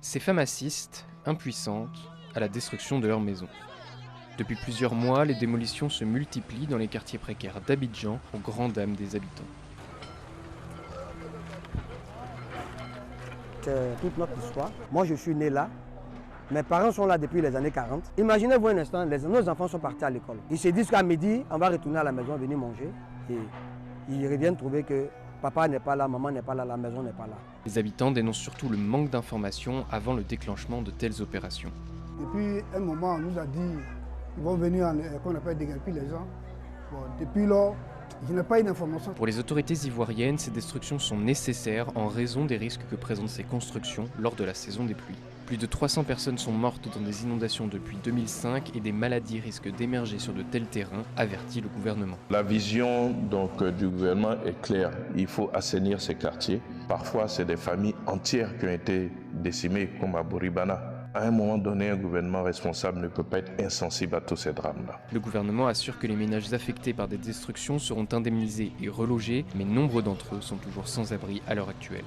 Ces femmes assistent, impuissantes, à la destruction de leur maison. Depuis plusieurs mois, les démolitions se multiplient dans les quartiers précaires d'Abidjan, aux grandes dames des habitants. C'est toute notre histoire. Moi, je suis né là. Mes parents sont là depuis les années 40. Imaginez-vous un instant, nos enfants sont partis à l'école. Ils se disent qu'à midi, on va retourner à la maison, venir manger. Et ils reviennent trouver que papa n'est pas là, maman n'est pas là, la maison n'est pas là. Les habitants dénoncent surtout le manque d'informations avant le déclenchement de telles opérations. Depuis un moment, on nous a dit qu'ils vont venir, qu'on appelle déguerpir les gens. Bon, depuis lors, je n'ai pas eu d'information. Pour les autorités ivoiriennes, ces destructions sont nécessaires en raison des risques que présentent ces constructions lors de la saison des pluies. Plus de 300 personnes sont mortes dans des inondations depuis 2005 et des maladies risquent d'émerger sur de tels terrains, avertit le gouvernement. La vision du gouvernement est claire. Il faut assainir ces quartiers. Parfois, c'est des familles entières qui ont été décimées, comme à Boribana. À un moment donné, un gouvernement responsable ne peut pas être insensible à tous ces drames-là. Le gouvernement assure que les ménages affectés par des destructions seront indemnisés et relogés, mais nombre d'entre eux sont toujours sans abri à l'heure actuelle.